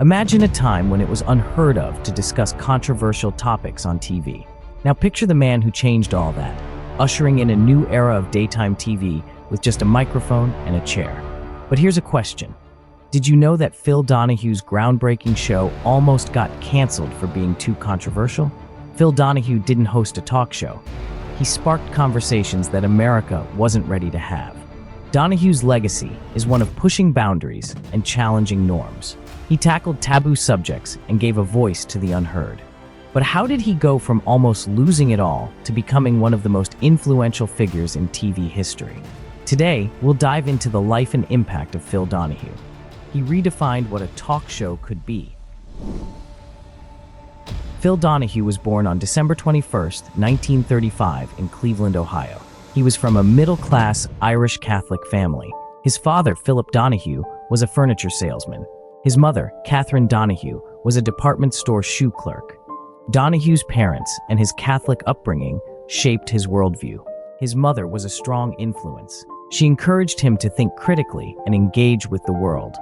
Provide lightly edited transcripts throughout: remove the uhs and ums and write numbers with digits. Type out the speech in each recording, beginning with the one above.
Imagine a time when it was unheard of to discuss controversial topics on TV. Now picture the man who changed all that, ushering in a new era of daytime TV with just a microphone and a chair. But here's a question. Did you know that Phil Donahue's groundbreaking show almost got canceled for being too controversial? Phil Donahue didn't host a talk show. He sparked conversations that America wasn't ready to have. Donahue's legacy is one of pushing boundaries and challenging norms. He tackled taboo subjects and gave a voice to the unheard. But how did he go from almost losing it all to becoming one of the most influential figures in TV history? Today, we'll dive into the life and impact of Phil Donahue. He redefined what a talk show could be. Phil Donahue was born on December 21, 1935, in Cleveland, Ohio. He was from a middle-class Irish Catholic family. His father, Philip Donahue, was a furniture salesman. His mother, Catherine Donahue, was a department store shoe clerk. Donahue's parents and his Catholic upbringing shaped his worldview. His mother was a strong influence. She encouraged him to think critically and engage with the world.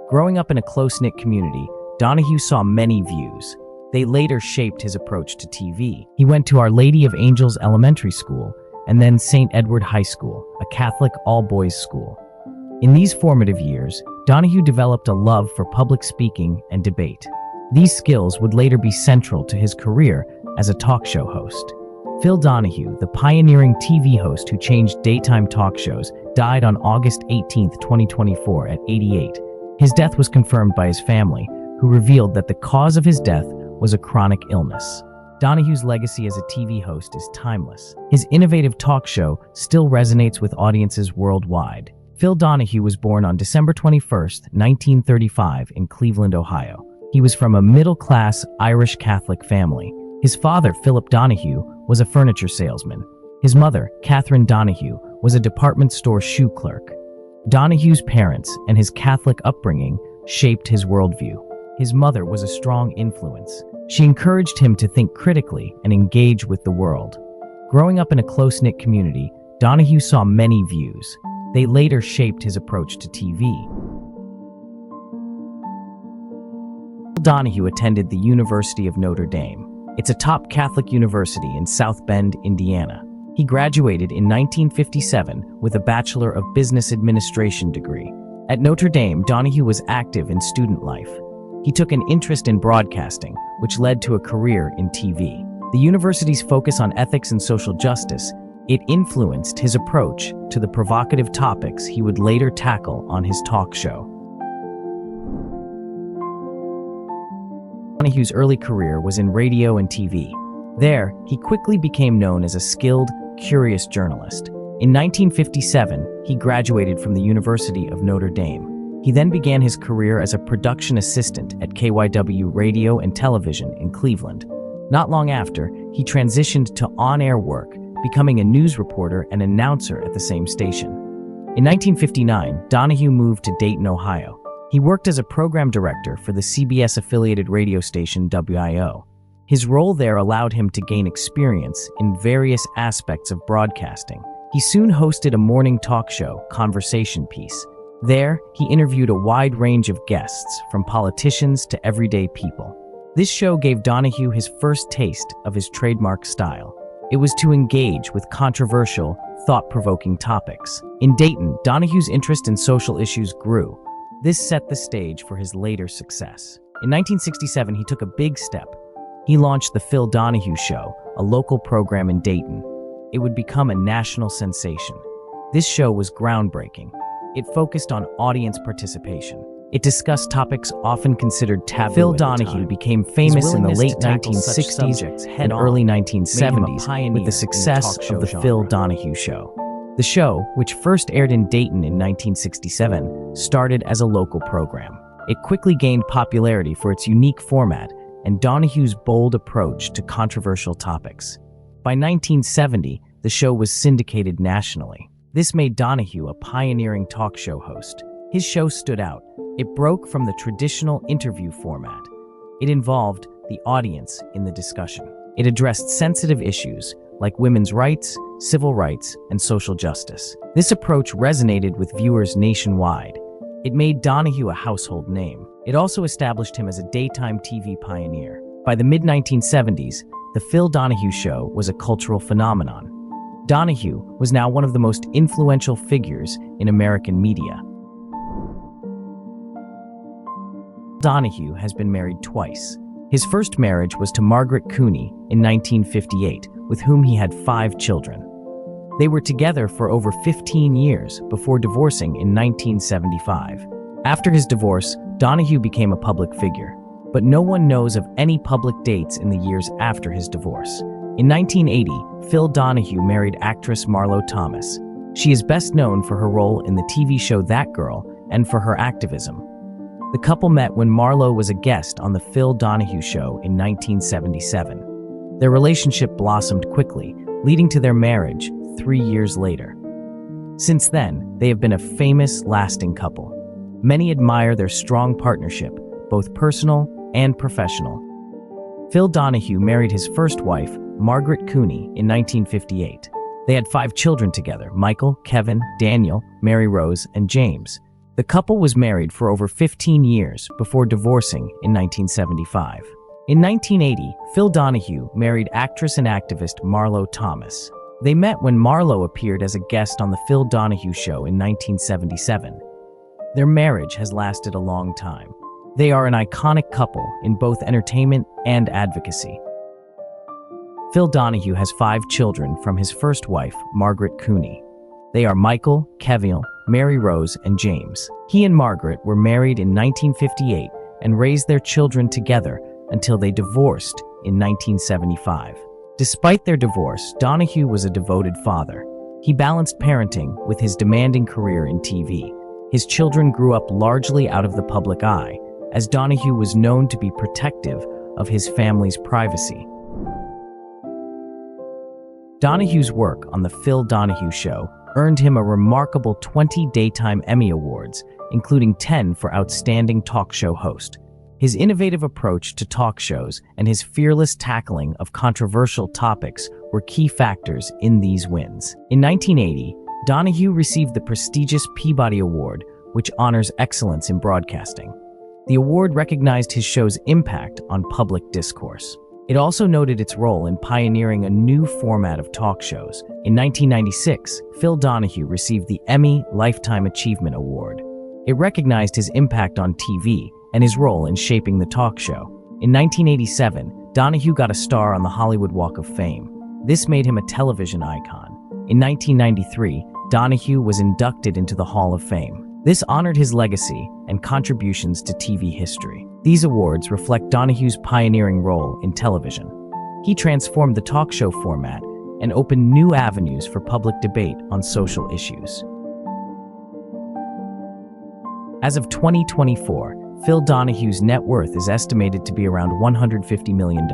Growing up in a close-knit community, Donahue saw many views. They later shaped his approach to TV. He went to Our Lady of Angels Elementary School and then St. Edward High School, a Catholic all-boys school. In these formative years, Donahue developed a love for public speaking and debate. These skills would later be central to his career as a talk show host. Phil Donahue, the pioneering TV host who changed daytime talk shows, died on August 18, 2024 at 88. His death was confirmed by his family, who revealed that the cause of his death was a chronic illness. Donahue's legacy as a TV host is timeless. His innovative talk show still resonates with audiences worldwide. Phil Donahue was born on December 21, 1935, in Cleveland, Ohio. He was from a middle-class Irish Catholic family. His father, Philip Donahue, was a furniture salesman. His mother, Catherine Donahue, was a department store shoe clerk. Donahue's parents and his Catholic upbringing shaped his worldview. His mother was a strong influence. She encouraged him to think critically and engage with the world. Growing up in a close-knit community, Donahue saw many views. They later shaped his approach to TV. Phil Donahue attended the University of Notre Dame. It's a top Catholic university in South Bend, Indiana. He graduated in 1957 with a Bachelor of Business Administration degree. At Notre Dame, Donahue was active in student life. He took an interest in broadcasting, which led to a career in TV. The university's focus on ethics and social justice, it influenced his approach to the provocative topics he would later tackle on his talk show. Donahue's early career was in radio and TV. There, he quickly became known as a skilled, curious journalist. In 1957, he graduated from the University of Notre Dame. He then began his career as a production assistant at KYW Radio and Television in Cleveland. Not long after, he transitioned to on-air work, becoming a news reporter and announcer at the same station. In 1959, Donahue moved to Dayton, Ohio. He worked as a program director for the CBS-affiliated radio station WIO. His role there allowed him to gain experience in various aspects of broadcasting. He soon hosted a morning talk show, Conversation Piece. There, he interviewed a wide range of guests, from politicians to everyday people. This show gave Donahue his first taste of his trademark style. It was to engage with controversial, thought-provoking topics. In Dayton, Donahue's interest in social issues grew. This set the stage for his later success. In 1967, he took a big step. He launched The Phil Donahue Show, a local program in Dayton. It would become a national sensation. This show was groundbreaking. It focused on audience participation. It discussed topics often considered taboo. Phil Donahue became famous in the late 1960s and early 1970s with the success of The Phil Donahue Show. The show, which first aired in Dayton in 1967, started as a local program. It quickly gained popularity for its unique format and Donahue's bold approach to controversial topics. By 1970, the show was syndicated nationally. This made Donahue a pioneering talk show host. His show stood out. It broke from the traditional interview format. It involved the audience in the discussion. It addressed sensitive issues like women's rights, civil rights, and social justice. This approach resonated with viewers nationwide. It made Donahue a household name. It also established him as a daytime TV pioneer. By the mid-1970s, The Phil Donahue Show was a cultural phenomenon. Donahue was now one of the most influential figures in American media. Donahue has been married twice. His first marriage was to Margaret Cooney in 1958, with whom he had 5 children. They were together for over 15 years before divorcing in 1975. After his divorce, Donahue became a public figure, but no one knows of any public dates in the years after his divorce. In 1980, Phil Donahue married actress Marlo Thomas. She is best known for her role in the TV show That Girl and for her activism. The couple met when Marlo was a guest on The Phil Donahue Show in 1977. Their relationship blossomed quickly, leading to their marriage 3 years later. Since then, they have been a famous, lasting couple. Many admire their strong partnership, both personal and professional. Phil Donahue married his first wife, Margaret Cooney, in 1958. They had 5 children together: Michael, Kevin, Daniel, Mary Rose, and James. The couple was married for over 15 years before divorcing in 1975. In 1980, Phil Donahue married actress and activist Marlo Thomas. They met when Marlo appeared as a guest on The Phil Donahue Show in 1977. Their marriage has lasted a long time. They are an iconic couple in both entertainment and advocacy. Phil Donahue has 5 children from his first wife, Margaret Cooney. They are Michael, Kevin, Mary Rose, and James. He and Margaret were married in 1958 and raised their children together until they divorced in 1975. Despite their divorce, Donahue was a devoted father. He balanced parenting with his demanding career in TV. His children grew up largely out of the public eye, as Donahue was known to be protective of his family's privacy. Donahue's work on The Phil Donahue Show earned him a remarkable 20 Daytime Emmy Awards, including 10 for Outstanding Talk Show Host. His innovative approach to talk shows and his fearless tackling of controversial topics were key factors in these wins. In 1980, Donahue received the prestigious Peabody Award, which honors excellence in broadcasting. The award recognized his show's impact on public discourse. It also noted its role in pioneering a new format of talk shows. In 1996, Phil Donahue received the Emmy Lifetime Achievement Award. It recognized his impact on TV and his role in shaping the talk show. In 1987, Donahue got a star on the Hollywood Walk of Fame. This made him a television icon. In 1993, Donahue was inducted into the Hall of Fame. This honored his legacy and contributions to TV history. These awards reflect Donahue's pioneering role in television. He transformed the talk show format and opened new avenues for public debate on social issues. As of 2024, Phil Donahue's net worth is estimated to be around $150 million.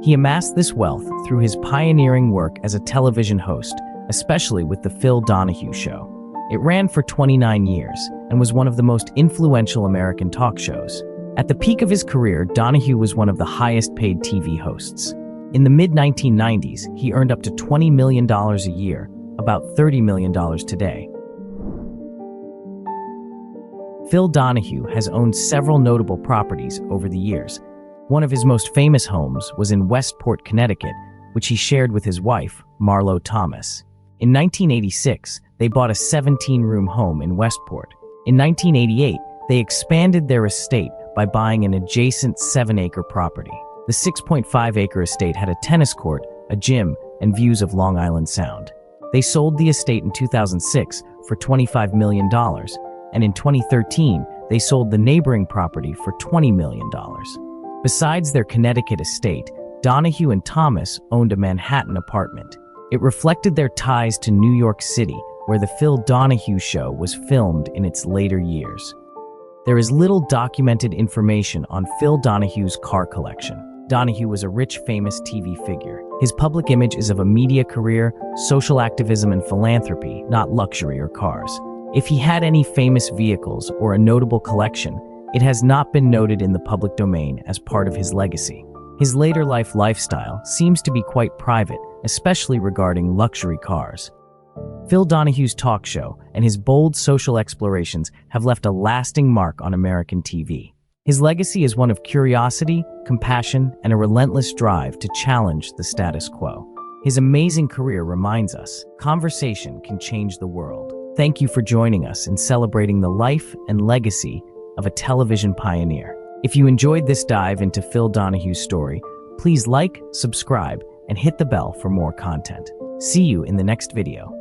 He amassed this wealth through his pioneering work as a television host, especially with The Phil Donahue Show. It ran for 29 years and was one of the most influential American talk shows. At the peak of his career, Donahue was one of the highest-paid TV hosts. In the mid-1990s, he earned up to $20 million a year, about $30 million today. Phil Donahue has owned several notable properties over the years. One of his most famous homes was in Westport, Connecticut, which he shared with his wife, Marlo Thomas. In 1986, they bought a 17-room home in Westport. In 1988, they expanded their estate by buying an adjacent 7-acre property. The 6.5-acre estate had a tennis court, a gym, and views of Long Island Sound. They sold the estate in 2006 for $25 million, and in 2013, they sold the neighboring property for $20 million. Besides their Connecticut estate, Donahue and Thomas owned a Manhattan apartment. It reflected their ties to New York City, where The Phil Donahue Show was filmed in its later years. There is little documented information on Phil Donahue's car collection. Donahue was a rich, famous TV figure. His public image is of a media career, social activism, and philanthropy, not luxury or cars. If he had any famous vehicles or a notable collection, it has not been noted in the public domain as part of his legacy. His later life lifestyle seems to be quite private, especially regarding luxury cars. Phil Donahue's talk show and his bold social explorations have left a lasting mark on American TV. His legacy is one of curiosity, compassion, and a relentless drive to challenge the status quo. His amazing career reminds us, conversation can change the world. Thank you for joining us in celebrating the life and legacy of a television pioneer. If you enjoyed this dive into Phil Donahue's story, please like, subscribe, and hit the bell for more content. See you in the next video.